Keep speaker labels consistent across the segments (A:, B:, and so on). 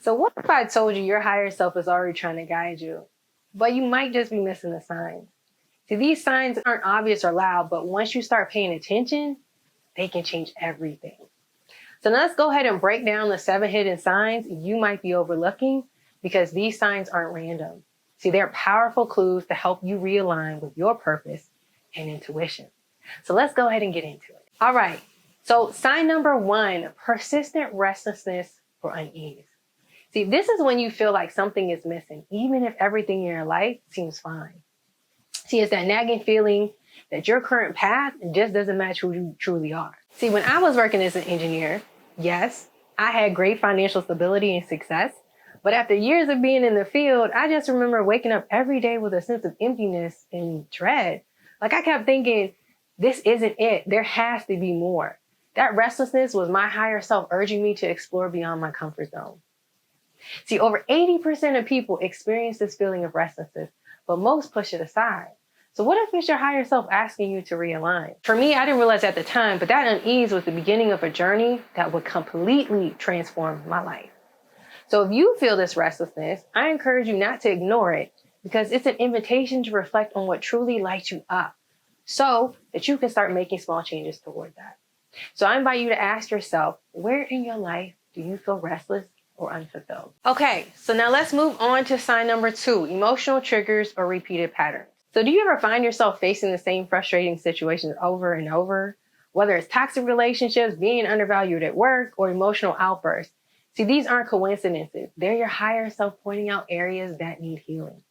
A: So what if I told you your higher self is already trying to guide you, but you might just be missing the signs? See, these signs aren't obvious or loud, but once you start paying attention, they can change everything. So now let's go ahead and break down the 7 hidden signs you might be overlooking, because these signs aren't random. See, they're powerful clues to help you realign with your purpose and intuition. So let's go ahead and get into it. All right. So sign number 1, persistent restlessness or unease. See, this is when you feel like something is missing, even if everything in your life seems fine. See, it's that nagging feeling that your current path just doesn't match who you truly are. See, when I was working as an engineer, yes, I had great financial stability and success. But after years of being in the field, I just remember waking up every day with a sense of emptiness and dread. Like I kept thinking, this isn't it. There has to be more. That restlessness was my higher self urging me to explore beyond my comfort zone. See, over 80% of people experience this feeling of restlessness, but most push it aside. So what if it's your higher self asking you to realign? For me, I didn't realize at the time, but that unease was the beginning of a journey that would completely transform my life. So if you feel this restlessness, I encourage you not to ignore it, because it's an invitation to reflect on what truly lights you up so that you can start making small changes toward that. So I invite you to ask yourself, where in your life do you feel restless or unfulfilled? Okay, so now let's move on to sign number 2, emotional triggers or repeated patterns. So do you ever find yourself facing the same frustrating situations over and over? Whether it's toxic relationships, being undervalued at work, or emotional outbursts. See, these aren't coincidences. They're your higher self pointing out areas that need healing.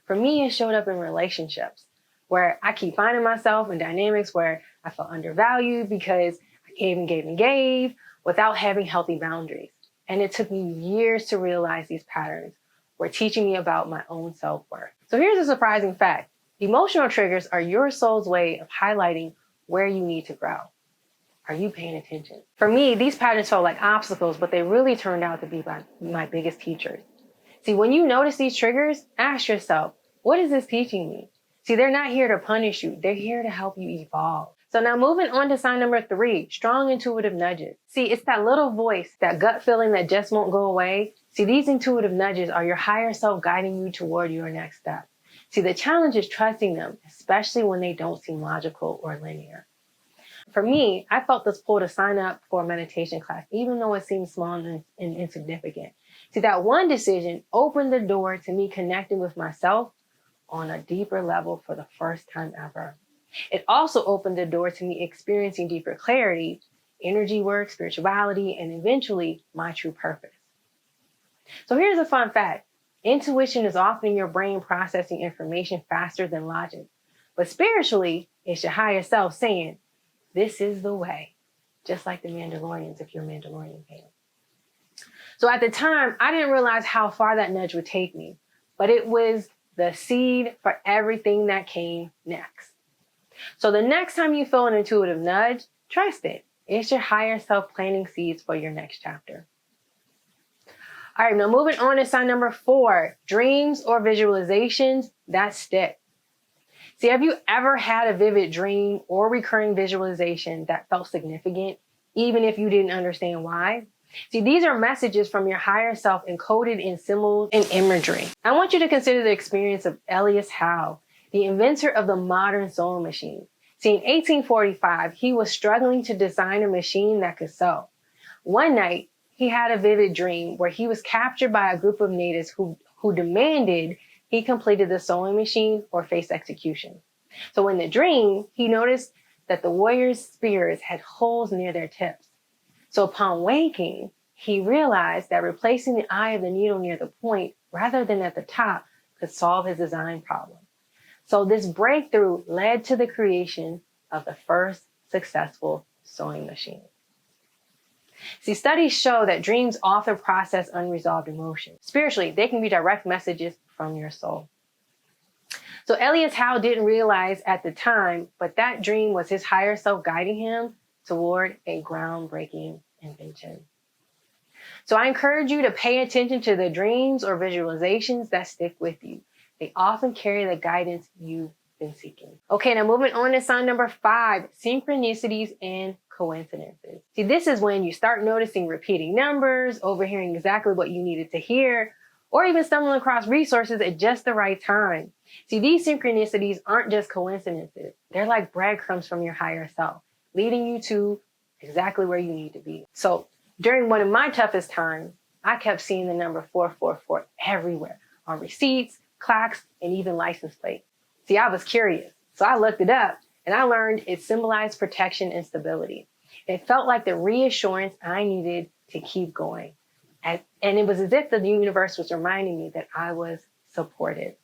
A: For me, it showed up in relationships where I keep finding myself in dynamics where I felt undervalued because I gave without having healthy boundaries. And it took me years to realize these patterns were teaching me about my own self-worth. So here's a surprising fact. Emotional triggers are your soul's way of highlighting where you need to grow. Are you paying attention? For me, these patterns felt like obstacles, but they really turned out to be my biggest teachers. See, when you notice these triggers, ask yourself, what is this teaching me? See, they're not here to punish you. They're here to help you evolve. So now moving on to sign number 3, strong intuitive nudges. See, it's that little voice, that gut feeling that just won't go away. See, these intuitive nudges are your higher self guiding you toward your next step. See, the challenge is trusting them, especially when they don't seem logical or linear. For me, I felt this pull to sign up for a meditation class, even though it seemed small and insignificant. See, that one decision opened the door to me connecting with myself on a deeper level for the first time ever. It also opened the door to me experiencing deeper clarity, energy work, spirituality, and eventually my true purpose. So here's a fun fact. Intuition is often your brain processing information faster than logic. But spiritually, it's your higher self saying, this is the way. Just like the Mandalorians, if you're a Mandalorian fan. So at the time, I didn't realize how far that nudge would take me, but it was the seed for everything that came next. So the next time you feel an intuitive nudge, trust it. It's your higher self planting seeds for your next chapter. All right, now moving on to sign number 4, dreams or visualizations that stick. See, have you ever had a vivid dream or recurring visualization that felt significant, even if you didn't understand why? See, these are messages from your higher self encoded in symbols and imagery. I want you to consider the experience of Elias Howe, the inventor of the modern sewing machine. See, in 1845, he was struggling to design a machine that could sew. One night, he had a vivid dream where he was captured by a group of natives who demanded he completed the sewing machine or face execution. So in the dream, he noticed that the warriors' spears had holes near their tips. So upon waking, he realized that replacing the eye of the needle near the point rather than at the top could solve his design problem. So this breakthrough led to the creation of the first successful sewing machine. See, studies show that dreams often process unresolved emotions. Spiritually, they can be direct messages from your soul. So Elias Howe didn't realize at the time, but that dream was his higher self guiding him toward a groundbreaking invention. So I encourage you to pay attention to the dreams or visualizations that stick with you. They often carry the guidance you've been seeking. Okay, now moving on to sign number 5, synchronicities and coincidences. See, this is when you start noticing repeating numbers, overhearing exactly what you needed to hear, or even stumbling across resources at just the right time. See, these synchronicities aren't just coincidences. They're like breadcrumbs from your higher self, leading you to exactly where you need to be. So during one of my toughest times, I kept seeing the number 444 everywhere on receipts, clocks, and even license plates. See, I was curious, so I looked it up and I learned it symbolized protection and stability. It felt like the reassurance I needed to keep going. And it was as if the universe was reminding me that I was supported.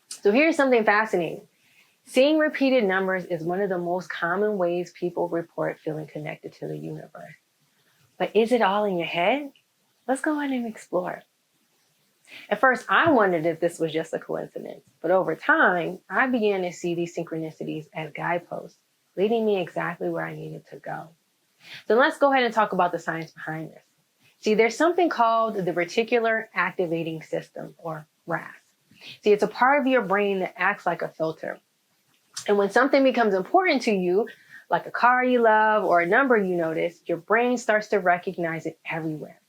A: So here's something fascinating. Seeing repeated numbers is one of the most common ways people report feeling connected to the universe. But is it all in your head? Let's go ahead and explore. At first, I wondered if this was just a coincidence, but over time, I began to see these synchronicities as guideposts, leading me exactly where I needed to go. So let's go ahead and talk about the science behind this. See, there's something called the reticular activating system, or RAS. See, it's a part of your brain that acts like a filter. And when something becomes important to you, like a car you love or a number you notice, your brain starts to recognize it everywhere.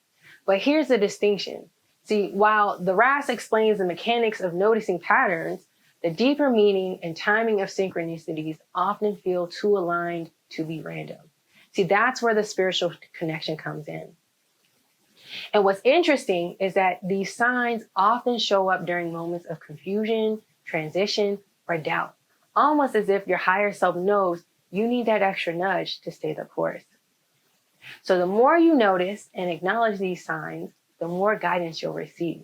A: But here's the distinction. See, while the RAS explains the mechanics of noticing patterns, the deeper meaning and timing of synchronicities often feel too aligned to be random. See, that's where the spiritual connection comes in. And what's interesting is that these signs often show up during moments of confusion, transition, or doubt, almost as if your higher self knows you need that extra nudge to stay the course. So the more you notice and acknowledge these signs, the more guidance you'll receive.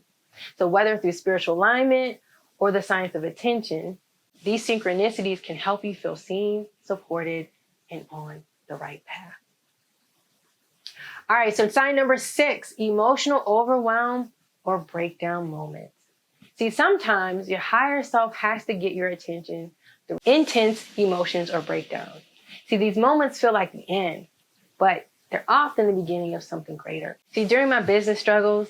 A: So whether through spiritual alignment or the science of attention, these synchronicities can help you feel seen, supported, and on the right path. All right, so sign number 6, emotional overwhelm or breakdown moments. See, sometimes your higher self has to get your attention through intense emotions or breakdowns. See, these moments feel like the end, but they're often the beginning of something greater. See, during my business struggles,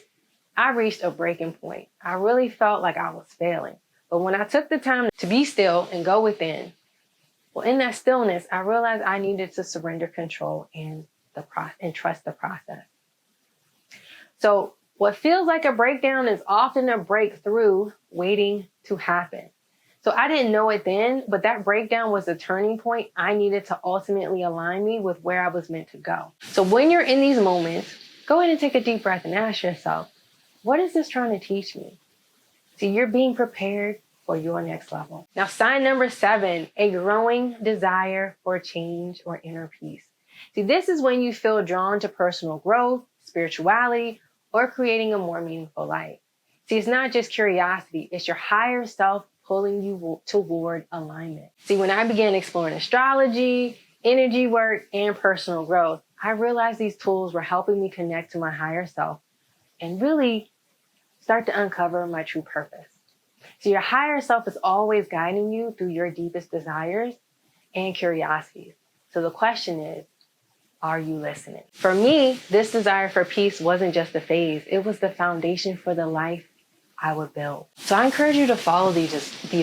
A: I reached a breaking point. I really felt like I was failing. But when I took the time to be still and go within, well, in that stillness, I realized I needed to surrender control and trust the process. So what feels like a breakdown is often a breakthrough waiting to happen. So I didn't know it then, but that breakdown was the turning point I needed to ultimately align me with where I was meant to go. So when you're in these moments, go ahead and take a deep breath and ask yourself, what is this trying to teach me? See, you're being prepared for your next level. Now, sign number 7, a growing desire for change or inner peace. See, this is when you feel drawn to personal growth, spirituality, or creating a more meaningful life. See, it's not just curiosity, it's your higher self pulling you toward alignment. See, when I began exploring astrology, energy work, and personal growth, I realized these tools were helping me connect to my higher self and really start to uncover my true purpose. So your higher self is always guiding you through your deepest desires and curiosities. So the question is, are you listening? For me, this desire for peace wasn't just a phase. It was the foundation for the life I would build. So I encourage you to follow these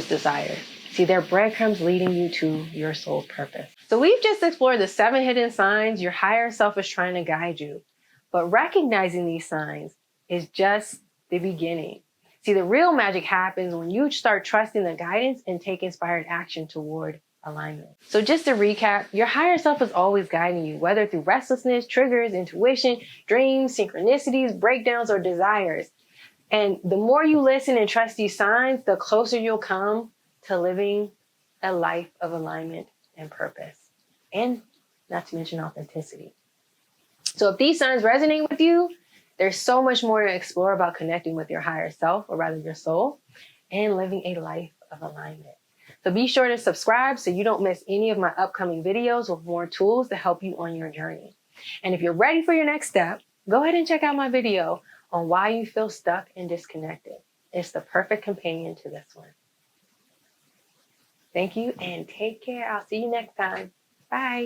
A: desires. See, they're breadcrumbs leading you to your soul's purpose. So we've just explored the 7 hidden signs your higher self is trying to guide you. But recognizing these signs is just the beginning. See, the real magic happens when you start trusting the guidance and take inspired action toward alignment. So just to recap, your higher self is always guiding you, whether through restlessness, triggers, intuition, dreams, synchronicities, breakdowns, or desires. And the more you listen and trust these signs, the closer you'll come to living a life of alignment and purpose. And not to mention authenticity. So if these signs resonate with you, there's so much more to explore about connecting with your higher self, or rather your soul, and living a life of alignment. So be sure to subscribe so you don't miss any of my upcoming videos with more tools to help you on your journey. And if you're ready for your next step, go ahead and check out my video on why you feel stuck and disconnected. It's the perfect companion to this one. Thank you and take care. I'll see you next time. Bye.